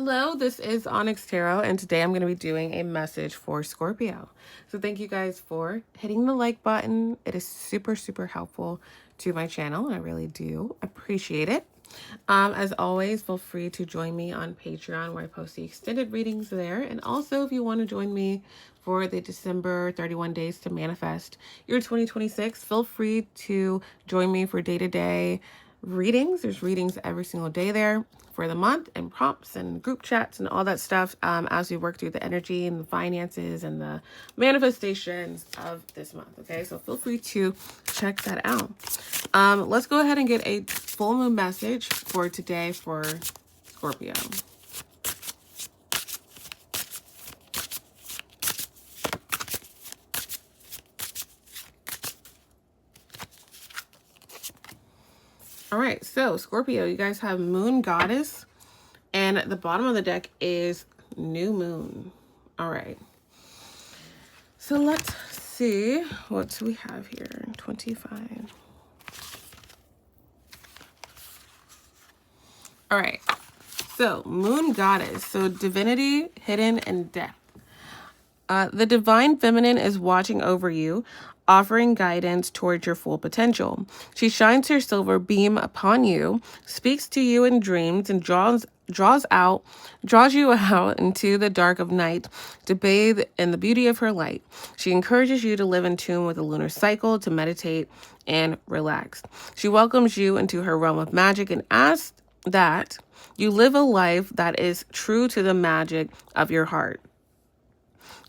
Hello, this is Onyx Tarot, and today I'm going to be doing a message for Scorpio. So thank you guys for hitting the like button. It is super, super helpful to my channel. I really do appreciate it. As always, feel free to join me on Patreon where I post the extended readings there. And also, if you want to join me for the December 31 days to manifest your 2026, feel free to join me for day-to-day readings. There's readings every single day there for the month, and prompts and group chats and all that stuff as we work through the energy and the finances and the manifestations of this month. Okay, so feel free to check that out. Let's go ahead and get a full moon message for today for Scorpio. All right, so Scorpio, you guys have Moon Goddess, and at the bottom of the deck is New Moon. All right, so let's see what we have here. 25. All right, so Moon Goddess, so divinity, hidden, and depth. The divine feminine is watching over you, offering guidance towards your full potential. She shines her silver beam upon you, speaks to you in dreams, and draws you out into the dark of night to bathe in the beauty of her light. She encourages you to live in tune with the lunar cycle, to meditate and relax. She welcomes you into her realm of magic and asks that you live a life that is true to the magic of your heart.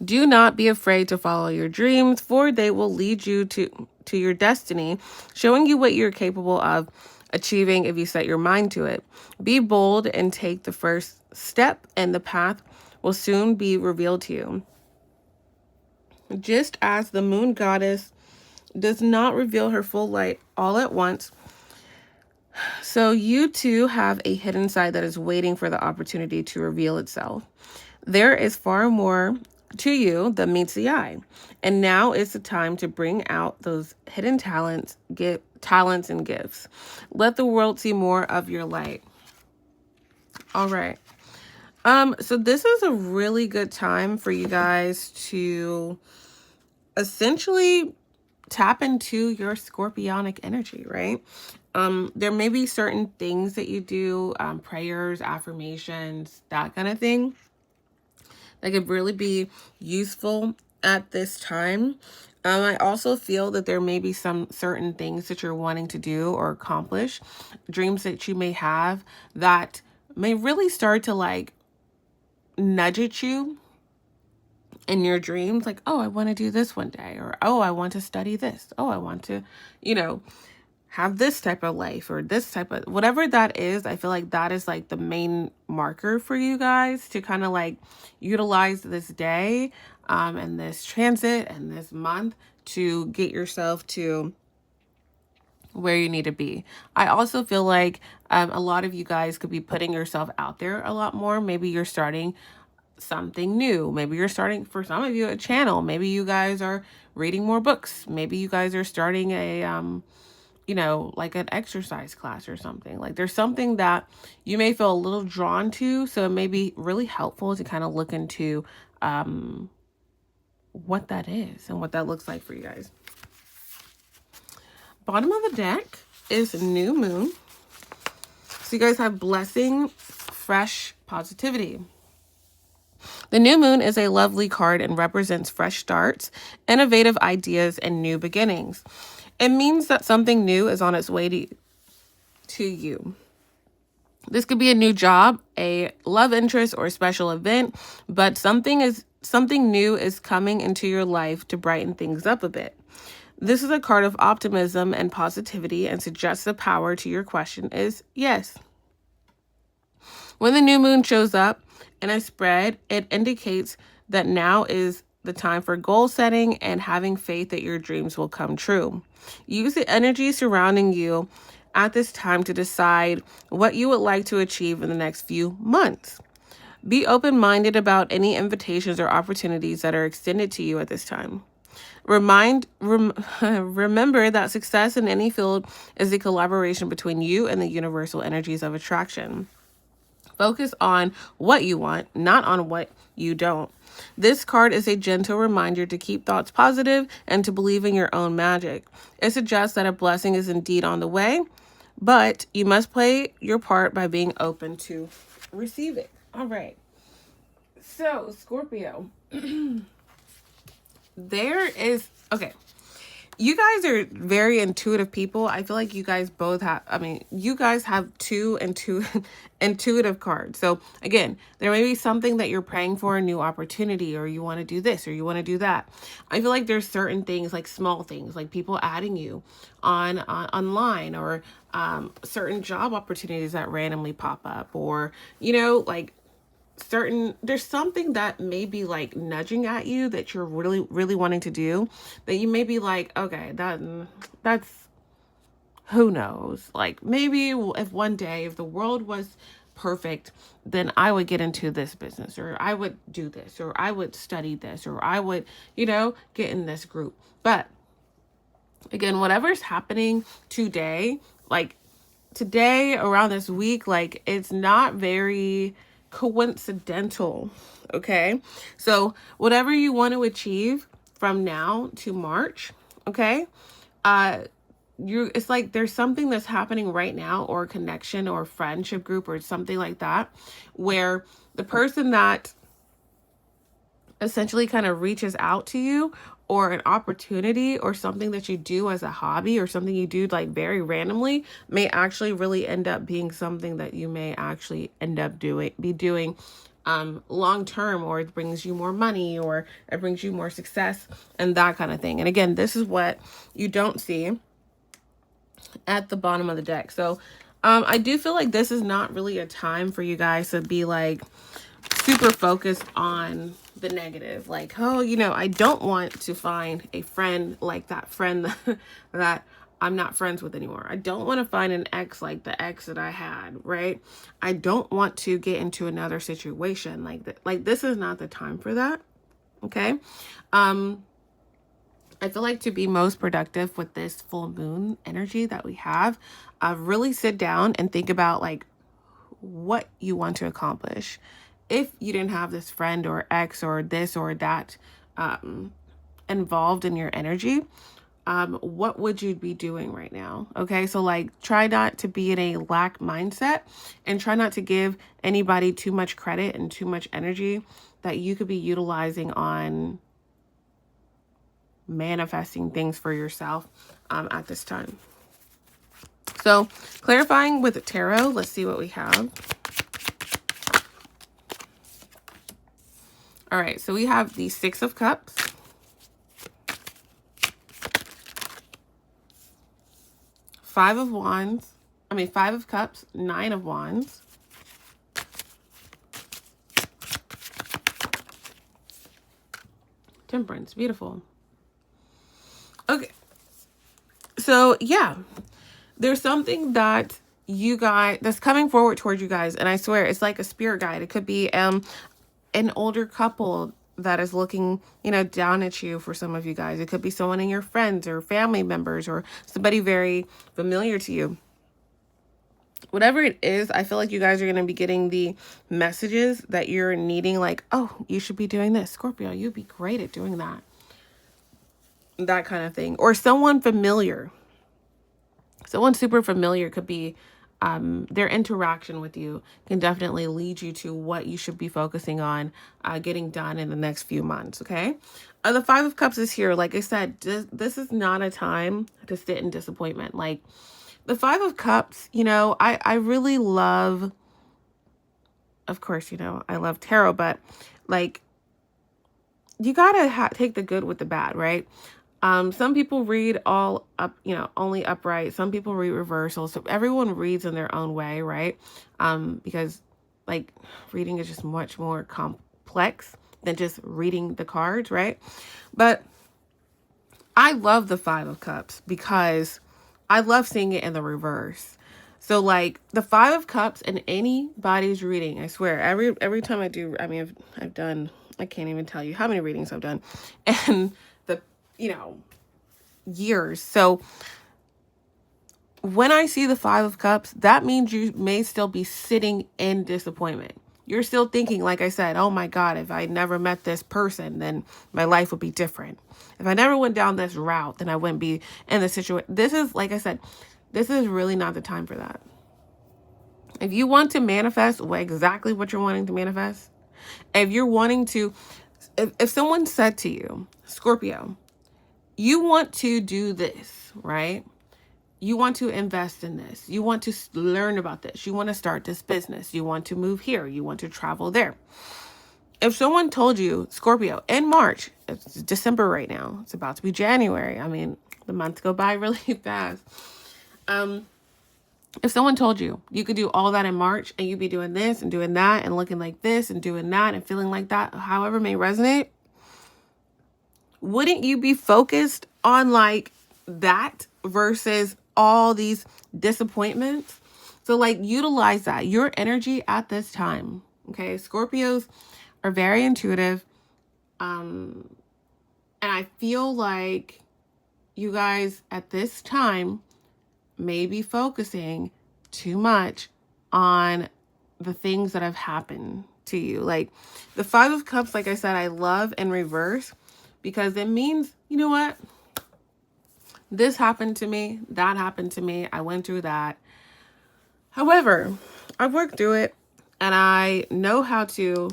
Do not be afraid to follow your dreams, for they will lead you to your destiny, showing you what you're capable of achieving if you set your mind to it. Be bold and take the first step, and the path will soon be revealed to you. Just as the Moon Goddess does not reveal her full light all at once, so you too have a hidden side that is waiting for the opportunity to reveal itself. There is far more to you that meets the eye, and now is the time to bring out those hidden talents and gifts. Let the world see more of your light. All right, so this is a really good time for you guys to essentially tap into your scorpionic energy, right? There may be certain things that you do, prayers, affirmations, that kind of thing, that could really be useful at this time. I also feel that there may be some certain things that you're wanting to do or accomplish, dreams that you may have that may really start to like nudge at you in your dreams. Like, oh, I want to do this one day, or oh, I want to study this. Oh, I want to, have this type of life, or this type of whatever that is. I feel like that is like the main marker for you guys to kind of like utilize this day and this transit and this month to get yourself to where you need to be. I also feel like a lot of you guys could be putting yourself out there a lot more. Maybe you're starting something new. Maybe you're starting, for some of you, a channel. Maybe you guys are reading more books. Maybe you guys are starting a like an exercise class or something. Like there's something that you may feel a little drawn to. So it may be really helpful to kind of look into what that is and what that looks like for you guys. Bottom of the deck is New Moon. So you guys have blessing, fresh positivity. The New Moon is a lovely card and represents fresh starts, innovative ideas, and new beginnings. It means that something new is on its way to you. This could be a new job, a love interest, or a special event, but something new is coming into your life to brighten things up a bit. This is a card of optimism and positivity, and suggests the power to your question is yes. When the new moon shows up in a spread, it indicates that now is the time for goal setting and having faith that your dreams will come true. Use the energy surrounding you at this time to decide what you would like to achieve in the next few months. Be open-minded about any invitations or opportunities that are extended to you at this time. Remember that success in any field is a collaboration between you and the universal energies of attraction. Focus on what you want, not on what you don't. This card is a gentle reminder to keep thoughts positive and to believe in your own magic. It suggests that a blessing is indeed on the way, but you must play your part by being open to receive it. All right. So, Scorpio, okay. You guys are very intuitive people. I feel like you guys both have, you guys have two intuitive cards. So again, there may be something that you're praying for, a new opportunity, or you want to do this, or you want to do that. I feel like there's certain things, like small things, like people adding you online, or certain job opportunities that randomly pop up, or, like there's something that may be like nudging at you that you're really, really wanting to do, that you may be like, okay, that's, who knows? Like, maybe if one day, if the world was perfect, then I would get into this business, or I would do this, or I would study this, or I would, get in this group. But again, whatever's happening today, like today, around this week, like it's not very coincidental. Okay, so whatever you want to achieve from now to March, okay, it's like there's something that's happening right now, or connection, or friendship group, or something like that, where the person that essentially kind of reaches out to you, or an opportunity, or something that you do as a hobby, or something you do like very randomly, may actually really end up being something that you may actually end up be doing long term, or it brings you more money, or it brings you more success, and that kind of thing. And again, this is what you don't see at the bottom of the deck. So I do feel like this is not really a time for you guys to be like super focused on the negative, like, oh, I don't want to find a friend like that friend that I'm not friends with anymore. I don't want to find an ex like the ex that I had, right? I don't want to get into another situation like that. Like, this is not the time for that. Okay. I feel like to be most productive with this full moon energy that we have, really sit down and think about like what you want to accomplish. If you didn't have this friend or ex or this or that involved in your energy, what would you be doing right now? Okay, so like try not to be in a lack mindset, and try not to give anybody too much credit and too much energy that you could be utilizing on manifesting things for yourself at this time. So clarifying with tarot, let's see what we have. All right, so we have the Six of Cups, Five of Cups, Nine of Wands, Temperance. Beautiful. Okay, so yeah, there's something that that's coming forward towards you guys, and I swear it's like a spirit guide. It could be an older couple that is looking, down at you. For some of you guys, it could be someone in your friends or family members, or somebody very familiar to you. Whatever it is, I feel like you guys are going to be getting the messages that you're needing, like, oh, you should be doing this, Scorpio. You'd be great at doing that. That kind of thing. Or someone familiar. Someone super familiar could be, their interaction with you can definitely lead you to what you should be focusing on getting done in the next few months, okay? The Five of Cups is here. Like I said, this is not a time to sit in disappointment. Like, the Five of Cups, I really love, of course, I love tarot, but like, you gotta take the good with the bad, right? Some people read all up, only upright. Some people read reversal. So everyone reads in their own way, right? Because like reading is just much more complex than just reading the cards, right? But I love the Five of Cups because I love seeing it in the reverse. So like the Five of Cups in anybody's reading, I swear, every time I do, I've done, I can't even tell you how many readings I've done, and the, years. So when I see the Five of Cups, that means you may still be sitting in disappointment. You're still thinking, like I said, oh my God, if I never met this person, then my life would be different. If I never went down this route, then I wouldn't be in this situation. This is, like I said, this is really not the time for that. If you want to manifest exactly what you're wanting to manifest, if you're wanting to, if someone said to you, Scorpio, you want to do this, right? You want to invest in this. You want to learn about this. You want to start this business. You want to move here. You want to travel there. If someone told you, Scorpio, in March, it's December right now, it's about to be January. I mean, the months go by really fast. If someone told you you could do all that in March and you'd be doing this and doing that and looking like this and doing that and feeling like that, however may resonate, wouldn't you be focused on like that versus all these disappointments? So like utilize that, your energy at this time. Okay. Scorpios are very intuitive. And I feel like you guys at this time may be focusing too much on the things that have happened to you. Like the Five of Cups, like I said, I love in reverse because it means, you know what? This happened to me. That happened to me. I went through that. However, I've worked through it and I know how to,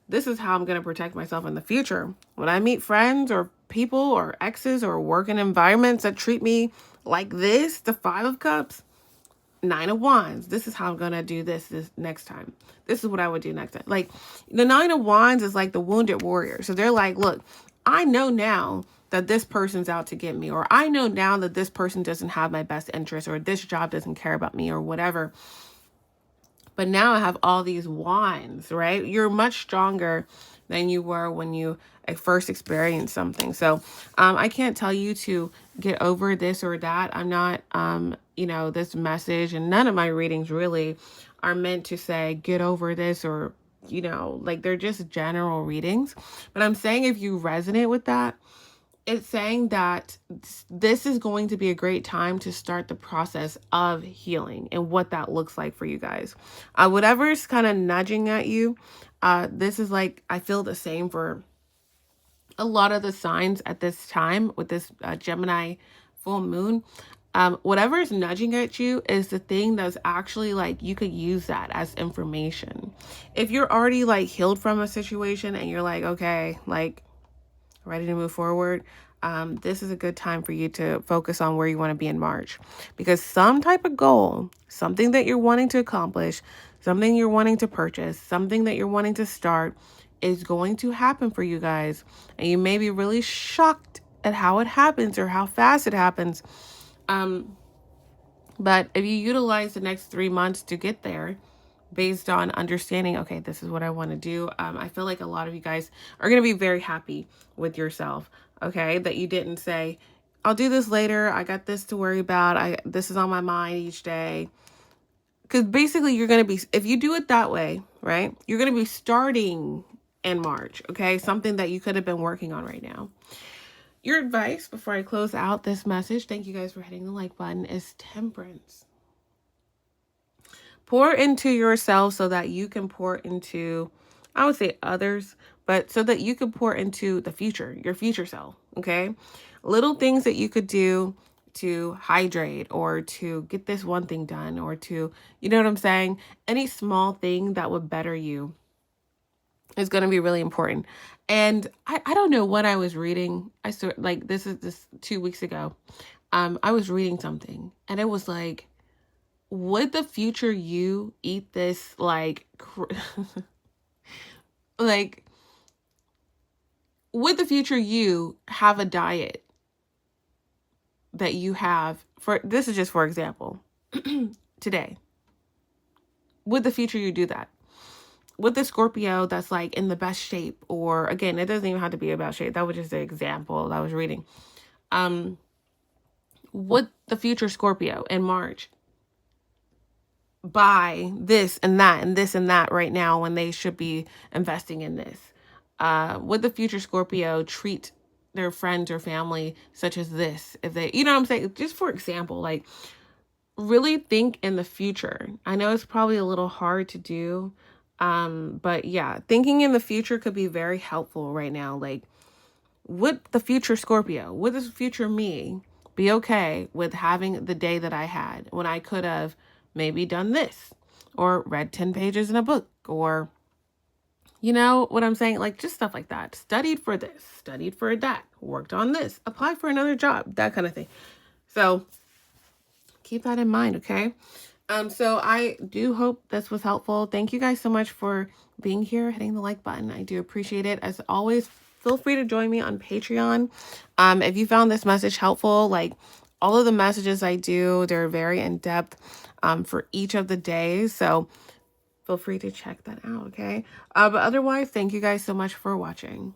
this is how I'm going to protect myself in the future. When I meet friends or people or exes or work in environments that treat me like this, the Five of Cups, Nine of Wands. This is how I'm going to do this next time. This is what I would do next time. Like the Nine of Wands is like the wounded warrior. So they're like, look, I know now that this person's out to get me, or I know now that this person doesn't have my best interest, or this job doesn't care about me, or whatever. But now I have all these wands, right? You're much stronger than you were when you first experienced something. So I can't tell you to get over this or that. I'm not, you know, this message, and none of my readings really are meant to say get over this, or, you know, like they're just general readings. But I'm saying if you resonate with that, it's saying that this is going to be a great time to start the process of healing and what that looks like for you guys. Whatever's kind of nudging at you, this is like, I feel the same for a lot of the signs at this time with this Gemini full moon. Whatever is nudging at you is the thing that's actually like, you could use that as information. If you're already like healed from a situation and you're like, okay, like ready to move forward, this is a good time for you to focus on where you want to be in March, because some type of goal, something that you're wanting to accomplish, something you're wanting to purchase, something that you're wanting to start is going to happen for you guys. And you may be really shocked at how it happens or how fast it happens. But if you utilize the next 3 months to get there, based on understanding, okay, this is what I want to do, I feel like a lot of you guys are going to be very happy with yourself, okay, that you didn't say, I'll do this later, I got this to worry about, this is on my mind each day. Because basically you're going to be, if you do it that way, right, you're going to be starting in March, okay, something that you could have been working on right now. Your advice before I close out this message, thank you guys for hitting the like button, is temperance. Pour into yourself so that you can pour into, I would say others, but so that you can pour into the future, your future self, okay? Little things that you could do to hydrate, or to get this one thing done, or to, you know what I'm saying? Any small thing that would better you is going to be really important. And I don't know what I was reading. I saw, like, this 2 weeks ago. I was reading something and it was like, would the future you eat this, like, like, would the future you have a diet that you have for, this is just for example, today? Would the future you do that? With the Scorpio that's like in the best shape, or again, it doesn't even have to be about shape. That was just an example that I was reading. Would the future Scorpio in March buy this and that and this and that right now when they should be investing in this? Would the future Scorpio treat their friends or family such as this if they, you know what I'm saying? Just for example, like, really think in the future. I know it's probably a little hard to do, but yeah, thinking in the future could be very helpful right now. Like, would the future Scorpio, would this future me be okay with having the day that I had when I could have maybe done this or read 10 pages in a book, or you know what I'm saying? Like, just stuff like that. Studied for this, studied for that, worked on this, applied for another job, that kind of thing. So keep that in mind, okay? So I do hope this was helpful. Thank you guys so much for being here, hitting the like button. I do appreciate it. As always, feel free to join me on Patreon. If you found this message helpful, like all of the messages I do, they're very in-depth for each of the days. So feel free to check that out, okay? But otherwise, thank you guys so much for watching.